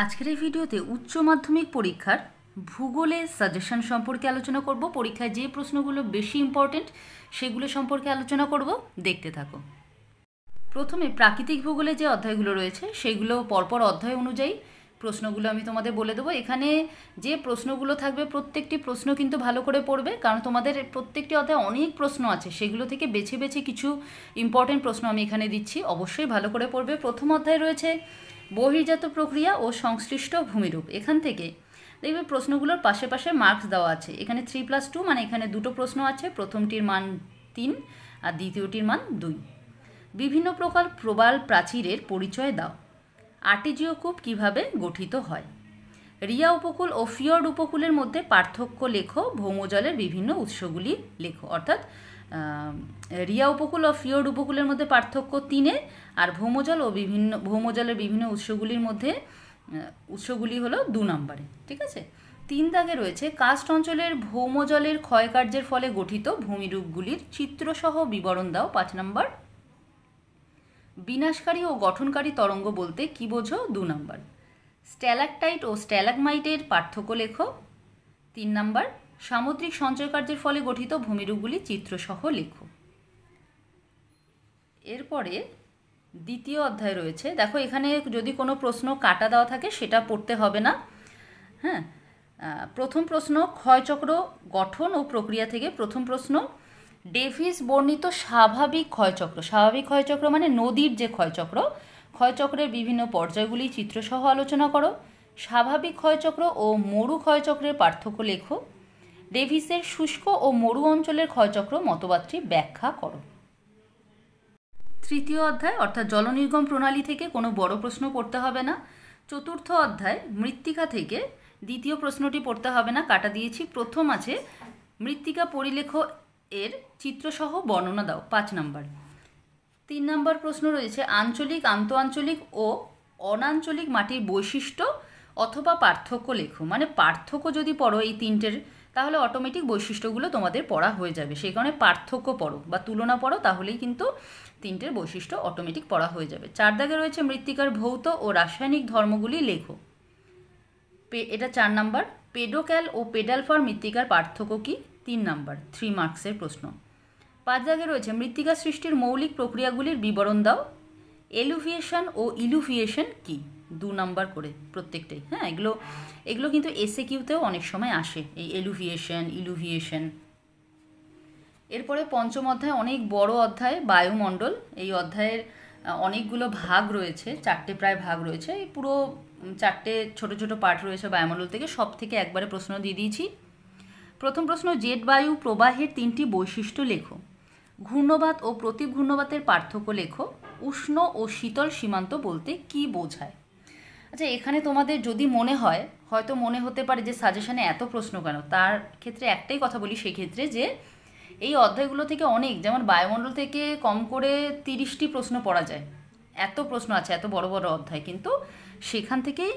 আজকের এই ভিডিওতে উচ্চ মাধ্যমিক পরীক্ষার ভূগোলের সাজেশন সম্পর্কে আলোচনা করব। পরীক্ষায় যে প্রশ্নগুলো বেশি ইম্পর্টেন্ট সেগুলো সম্পর্কে আলোচনা করব, দেখতে থাকো। প্রথমে প্রাকৃতিক ভূগোলে যে অধ্যায়গুলো রয়েছে সেগুলো পরপর অধ্যায় অনুযায়ী প্রশ্নগুলো আমি তোমাদের বলে দেবো। এখানে যে প্রশ্নগুলো থাকবে প্রত্যেকটি প্রশ্ন কিন্তু ভালো করে পড়বে, কারণ তোমাদের প্রত্যেকটি অধ্যায়ে অনেক প্রশ্ন আছে, সেগুলো থেকে বেছে বেছে কিছু ইম্পর্টেন্ট প্রশ্ন আমি এখানে দিচ্ছি, অবশ্যই ভালো করে পড়বে। প্রথম অধ্যায় রয়েছে বহির্জাত প্রক্রিয়া ও সংশ্লিষ্ট ভূমিরূপ। এখান থেকে দেখবে প্রশ্নগুলোর পাশে পাশে মার্কস দেওয়া আছে। এখানে 3+2 মানে এখানে দুটো প্রশ্ন আছে, প্রথমটির মান 3 আর দ্বিতীয়টির মান 2। বিভিন্ন প্রকার প্রবাল প্রাচীরের পরিচয় দাও। আর্টিজীয় কূপ কীভাবে গঠিত হয়? রিয়া উপকূল ও ফিয়র্ড উপকূলের মধ্যে পার্থক্য লেখো, ভৌমজলের বিভিন্ন উৎসগুলি লেখো। অর্থাৎ রিয়া উপকূল ও ফিয়র্ড উপকূলের মধ্যে পার্থক্য 3-এ, আর ভৌমজলের বিভিন্ন উৎসগুলির মধ্যে উৎসগুলি হলো 2 নম্বরে। ঠিক আছে। 3 দাগে রয়েছে কাস্ট অঞ্চলের ভৌমজলের ক্ষয়কার্যের ফলে গঠিত ভূমিরূপগুলির চিত্রসহ বিবরণ দাও। 5 নম্বর। বিনাশকারী ও গঠনকারী তরঙ্গ বলতে কি বোঝো? 2 নম্বর। স্ট্যালাকটাইট ও স্ট্যালাগমাইটের পার্থক্য লেখো। 3 নম্বর। সামুদ্রিক সঞ্চয়কার্যের ফলে গঠিত ভূমিরূপগুলি চিত্রসহ লেখো। এরপরে দ্বিতীয় অধ্যায় রয়েছে। দেখো এখানে যদি কোনো প্রশ্ন কাটা দেওয়া থাকে সেটা পড়তে হবে না। হ্যাঁ, প্রথম প্রশ্ন ক্ষয়চক্র গঠন ও প্রক্রিয়া থেকে। প্রথম প্রশ্ন, ডেভিস বর্ণিত স্বাভাবিক ক্ষয়চক্র। স্বাভাবিক ক্ষয়চক্র মানে নদীর যে ক্ষয়চক্র, ক্ষয়চক্রের বিভিন্ন পর্যায়গুলি চিত্রসহ আলোচনা করো। স্বাভাবিক ক্ষয়চক্র ও মরু ক্ষয়চক্রের পার্থক্য লেখো। ডেভিসের শুষ্ক ও মরু অঞ্চলের ক্ষয়চক্র মতবাদটি ব্যাখ্যা করো। তৃতীয় অধ্যায় অর্থাৎ জলনির্গম প্রণালী থেকে কোনো বড় প্রশ্ন পড়তে হবে না। চতুর্থ অধ্যায় মৃত্তিকা থেকে দ্বিতীয় প্রশ্নটি পড়তে হবে না, কাটা দিয়েছি। প্রথম আছে মৃত্তিকা পরিলেখ এর চিত্রসহ বর্ণনা দাও। 5 নম্বর। 3 নম্বর প্রশ্ন রয়েছে আঞ্চলিক, আন্তঃআঞ্চলিক ও অনাঞ্চলিক মাটির বৈশিষ্ট্য অথবা পার্থক্য লেখো। মানে পার্থক্য যদি পড়ো এই তিনটের, তাহলে অটোমেটিক বৈশিষ্ট্যগুলো তোমাদের পড়া হয়ে যাবে। সেই কারণে পার্থক্য পড়ো বা তুলনা পড়ো, তাহলেই কিন্তু তিনটের বৈশিষ্ট্য অটোমেটিক পড়া হয়ে যাবে। 4 দাগে রয়েছে মৃত্তিকার ভৌত ও রাসায়নিক ধর্মগুলি লেখো। এটা 4 নম্বর। পেডোক্যাল ও পেডালফার মৃত্তিকার পার্থক্য কি? 3 নম্বর, 3 মার্কসের প্রশ্ন। 5 দাগে রয়েছে মৃত্তিকা সৃষ্টির মৌলিক প্রক্রিয়াগুলির বিবরণ দাও। এলুভিয়েশন ও ইলুভিয়েশন কি? 2 নম্বর করে প্রত্যেকটাই। হ্যাঁ, এগুলো কিন্তু এসএকিউতেও অনেক সময় আসে, এই এলুভিয়েশন, ইলুভিয়েশন। এরপরে পঞ্চম অধ্যায় অনেক বড় অধ্যায়, বায়ুমণ্ডল। এই অধ্যায়ের অনেকগুলো ভাগ রয়েছে, 4টে প্রায় ভাগ রয়েছে। এই পুরো 4টে ছোট ছোট পার্ট রয়েছে বায়ুমণ্ডল থেকে, সব থেকে একবারে প্রশ্ন দিয়ে দিয়েছি। প্রথম প্রশ্ন, জেট বায়ু প্রবাহের 3টি বৈশিষ্ট্য লেখো। ঘূর্ণবাত ও প্রতিঘূর্ণবাতের পার্থক্য লেখো। উষ্ণ ও শীতল সীমান্ত বলতে কি বোঝায়? আচ্ছা, এখানে তোমাদের যদি মনে হয়, হয়তো মনে হতে পারে যে সাজেশনে এত প্রশ্ন কেন, তার ক্ষেত্রে একটাই কথা বলি সেক্ষেত্রে, যে এই অধ্যায়গুলো থেকে অনেক, যেমন বায়ুমণ্ডল থেকে কম করে 30টি প্রশ্ন পড়া যায়। এত প্রশ্ন আছে, এত বড় বড় অধ্যায়, কিন্তু সেখান থেকেই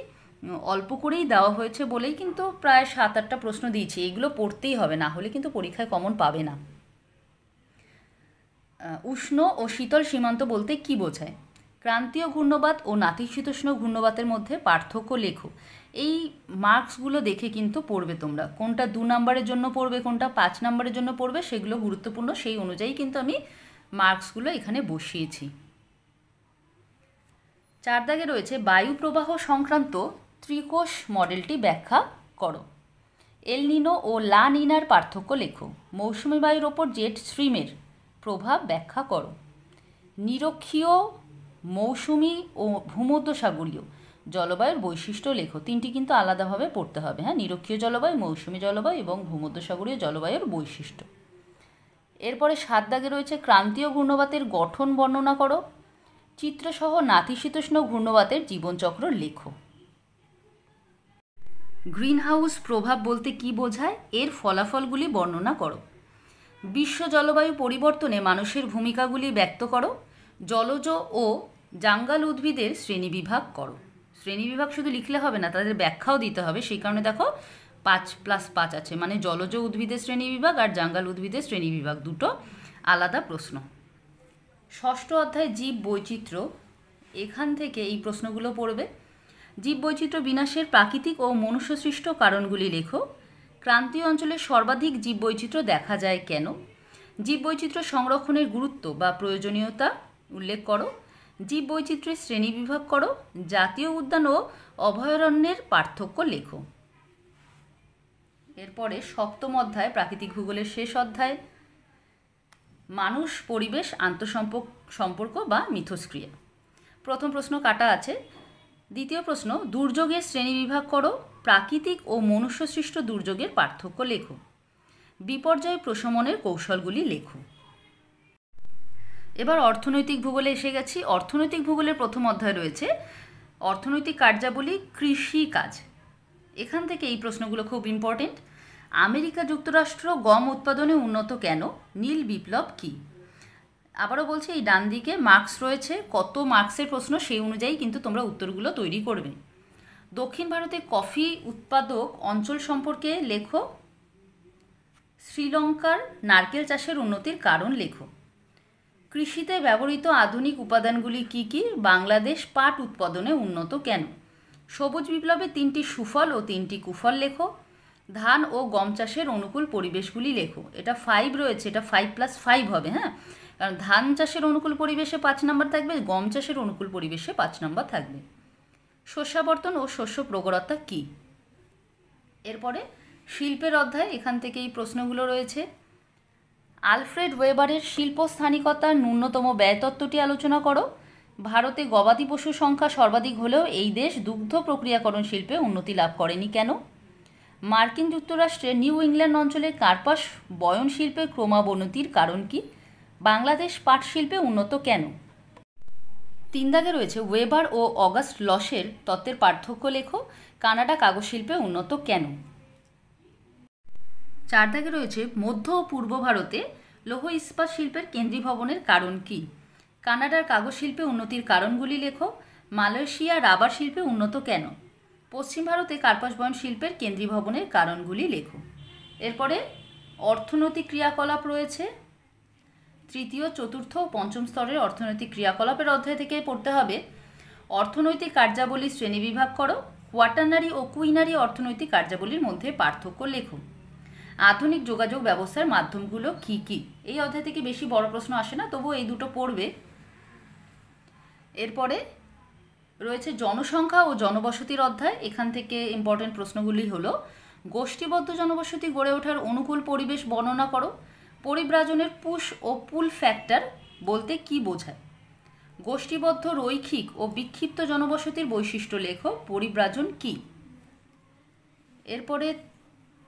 অল্প করেই দেওয়া হয়েছে বলেই কিন্তু প্রায় 7-8টা প্রশ্ন দিয়েছি। এগুলো পড়তেই হবে, না হলে কিন্তু পরীক্ষায় কমন পাবে না। উষ্ণ ও শীতল সীমান্ত বলতে কি বোঝায়? ক্রান্তীয় ঘূর্ণবাত ও নাতিশীতোষ্ণ ঘূর্ণবাতের মধ্যে পার্থক্য লেখো। এই মার্কসগুলো দেখে কিন্তু পড়বে তোমরা, কোনটা 2 নম্বরের জন্য পড়বে, কোনটা 5 নম্বরের জন্য পড়বে, সেগুলো গুরুত্বপূর্ণ। সেই অনুযায়ী কিন্তু আমি মার্কসগুলো এখানে বসিয়েছি। 4 দাগে রয়েছে বায়ু প্রবাহ সংক্রান্ত ত্রিকোষ মডেলটি ব্যাখ্যা করো। এল নিনো ও লা নিনার পার্থক্য লেখো। মৌসুমি বায়ুর ওপর জেট স্ট্রিমের প্রভাব ব্যাখ্যা করো। নিরক্ষীয়, মৌসুমি ও ভূমধ্যসাগরীয় জলবায়ুর বৈশিষ্ট্য লেখো। 3টি কিন্তু আলাদাভাবে পড়তে হবে। হ্যাঁ, নিরক্ষীয় জলবায়ু, মৌসুমি জলবায়ু এবং ভূমধ্যসাগরীয় জলবায়ুর বৈশিষ্ট্য। এরপরে 7 দাগে রয়েছে ক্রান্তীয় ঘূর্ণবাতের গঠন বর্ণনা করো। চিত্রসহ নাতিশীতোষ্ণ ঘূর্ণবাতের জীবনচক্র লেখো। গ্রিনহাউস প্রভাব বলতে কি বোঝায়? এর ফলাফলগুলি বর্ণনা করো। বিশ্ব জলবায়ু পরিবর্তনে মানুষের ভূমিকাগুলি ব্যক্ত করো। জলজ ও জাঙ্গাল উদ্ভিদের শ্রেণীবিভাগ করো। শ্রেণীবিভাগ শুধু লিখলে হবে না, তাদের ব্যাখ্যাও দিতে হবে। সেই কারণে দেখো 5+5 আছে, মানে জলজ উদ্ভিদের শ্রেণীবিভাগ আর জাঙ্গাল উদ্ভিদের শ্রেণীবিভাগ, দুটো আলাদা প্রশ্ন। ষষ্ঠ অধ্যায় জীব বৈচিত্র্য, এখান থেকে এই প্রশ্নগুলো পড়বে। জীববৈচিত্র্য বিনাশের প্রাকৃতিক ও মনুষ্যসৃষ্ট কারণগুলি লেখো। ক্রান্তীয় অঞ্চলে সর্বাধিক জীববৈচিত্র্য দেখা যায় কেন? জীববৈচিত্র্য সংরক্ষণের গুরুত্ব বা প্রয়োজনীয়তা উল্লেখ করো। জীববৈচিত্র্যের শ্রেণীবিভাগ করো। জাতীয় উদ্যান ও অভয়ারণ্যের পার্থক্য লেখো। এরপরে সপ্তম অধ্যায় প্রাকৃতিক ভূগোলের শেষ অধ্যায়, মানুষ পরিবেশ সম্পর্ক বা মিথস্ক্রিয়া। প্রথম প্রশ্ন কাটা আছে। দ্বিতীয় প্রশ্ন, দুর্যোগের শ্রেণীবিভাগ করো। প্রাকৃতিক ও মনুষ্যসৃষ্ট দুর্যোগের পার্থক্য লেখো। বিপর্যয় প্রশমনের কৌশলগুলি লেখো। এবার অর্থনৈতিক ভূগোলে এসে গেছি। অর্থনৈতিক ভূগোলের প্রথম অধ্যায় রয়েছে অর্থনৈতিক কার্যাবলী, কৃষিকাজ। এখান থেকে এই প্রশ্নগুলো খুব ইম্পর্টেন্ট। আমেরিকা যুক্তরাষ্ট্র গম উৎপাদনে উন্নত কেন? নীল বিপ্লব কী? আবারও বলছি, এই ডান দিকে মার্কস রয়েছে, কত মার্কসের প্রশ্ন সেই অনুযায়ী কিন্তু তোমরা উত্তরগুলো তৈরি করবে। দক্ষিণ ভারতে কফি উৎপাদক অঞ্চল সম্পর্কে লেখো। শ্রীলঙ্কার নারকেল চাষের উন্নতির কারণ লেখো। কৃষিতে ব্যবহৃত আধুনিক উপাদানগুলি কি কি? বাংলাদেশ পাট উৎপাদনে উন্নত কেন? সবুজ বিপ্লবের 3টি সুফল ও 3টি কুফল লেখো। ধান ও গম চাষের অনুকূল পরিবেশগুলি লেখো। এটা 5 রয়েছে, এটা 5+5 হবে, হ্যাঁ, কারণ ধান চাষের অনুকূল পরিবেশে 5 নম্বর থাকবে, গম চাষের অনুকূল পরিবেশে 5 নম্বর থাকবে। শস্যাবর্তন ও শস্য প্রগরতা কী? এরপরে শিল্পের অধ্যায়, এখান থেকে এই প্রশ্নগুলো রয়েছে। আলফ্রেড ওয়েবারের শিল্পস্থানিকতার ন্যূনতম ব্যয় তত্ত্বটি আলোচনা করো। ভারতে গবাদি পশুর সংখ্যা সর্বাধিক হলেও এই দেশ দুগ্ধ প্রক্রিয়াকরণ শিল্পে উন্নতি লাভ করেনি কেন? মার্কিন যুক্তরাষ্ট্রের নিউ ইংল্যান্ড অঞ্চলে কার্পাস বয়ন শিল্পের ক্রমাবনতির কারণ কি? বাংলাদেশ পাট শিল্পে উন্নত কেন? 3 দাগে রয়েছে ওয়েবার ও অগাস্ট লসের তত্ত্বের পার্থক্য লেখো। কানাডা কাগজ শিল্পে উন্নত কেন? 4 দাগে রয়েছে মধ্য ও পূর্ব ভারতে লৌহ ইস্পাত শিল্পের কেন্দ্রীভবনের কারণ কি? কানাডার কাগজ শিল্পে উন্নতির কারণগুলি লেখো। মালয়েশিয়া রাবার শিল্পে উন্নত কেন? পশ্চিম ভারতে কার্পাস বয়ন শিল্পের কেন্দ্রীভবনের কারণগুলি লেখো। এরপরে অর্থনৈতিক ক্রিয়াকলাপ রয়েছে। তৃতীয়, চতুর্থ ও পঞ্চম স্তরের অর্থনৈতিক ক্রিয়াকলাপের অধ্যায় থেকে পড়তে হবে। অর্থনৈতিক কার্যাবলী শ্রেণীবিভাগ করো। কোয়াটার্নারি ও কুইনারি অর্থনৈতিক কার্যাবলীর মধ্যে পার্থক্য লেখো। আধুনিক যোগাযোগ ব্যবস্থার মাধ্যমগুলো কি কি? এই অধ্যায় থেকে বেশি বড় প্রশ্ন আসে না, তবুও এই দুটো পড়বে। এরপরে রয়েছে জনসংখ্যা ও জনবসতির অধ্যায়। এখান থেকে ইম্পর্টেন্ট প্রশ্নগুলি হলো, গোষ্ঠীবদ্ধ জনবসতি গড়ে ওঠার অনুকূল পরিবেশ বর্ণনা করো। পরিব্রাজনের পুশ ও পুল ফ্যাক্টর বলতে কি বোঝায়? গোষ্ঠীবদ্ধ রৈখিক ও বিক্ষিপ্ত জনবসতির বৈশিষ্ট্য লেখো। পরিব্রাজন কি? এরপরে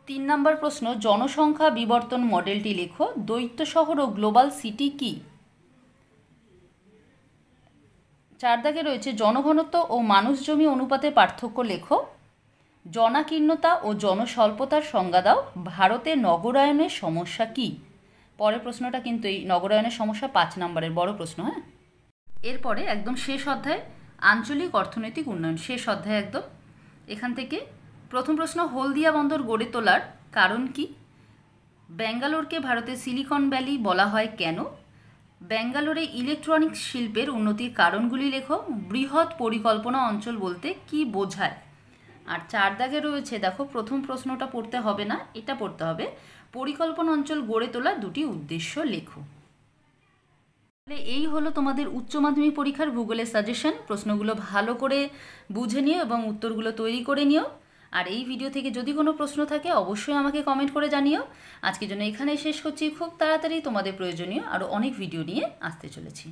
3 নম্বর প্রশ্ন, জনসংখ্যা বিবর্তন মডেলটি লেখো। দ্বৈত শহর ও গ্লোবাল সিটি কি? 4 দাগে রয়েছে জনঘনত্ব ও মানুষ জমি অনুপাতের পার্থক্য লেখো। জনাকীর্ণতা ও জনস্বল্পতার সংজ্ঞা দাও। ভারতে নগরায়নের সমস্যা কি? পরের প্রশ্নটা কিন্তু এই নগরায়নের সমস্যা 5 নম্বরের বড় প্রশ্ন, হ্যাঁ। এরপরে একদম শেষ অধ্যায়, আঞ্চলিক অর্থনৈতিক উন্নয়ন, শেষ অধ্যায় একদম। এখান থেকে প্রথম প্রশ্ন, হলদিয়া বন্দর গড়ে তোলার কারণ কি? ব্যাঙ্গালোরকে ভারতের সিলিকন ভ্যালি বলা হয় কেন? ব্যাঙ্গালোরে ইলেকট্রনিক্স শিল্পের উন্নতির কারণগুলি লেখো। বৃহৎ পরিকল্পনা অঞ্চল বলতে কি বোঝায়? আর 4 দাগে রয়েছে, দেখো প্রথম প্রশ্নটা পড়তে হবে না, এটা পড়তে হবে, পরিকল্পনা অঞ্চল গড়ে তোলার 2টি উদ্দেশ্য লেখো। তাহলে এই হলো তোমাদের উচ্চ মাধ্যমিক পরীক্ষার ভূগোলের সাজেশন। প্রশ্নগুলো ভালো করে বুঝে নিও এবং উত্তরগুলো তৈরি করে নিও। আর এই ভিডিও থেকে যদি কোনো প্রশ্ন থাকে অবশ্যই আমাকে কমেন্ট করে জানিও। আজকের জন্য এখানেই শেষ করছি। খুব তাড়াতাড়ি তোমাদের প্রয়োজনীয় আরও অনেক ভিডিও নিয়ে আসতে চলেছি।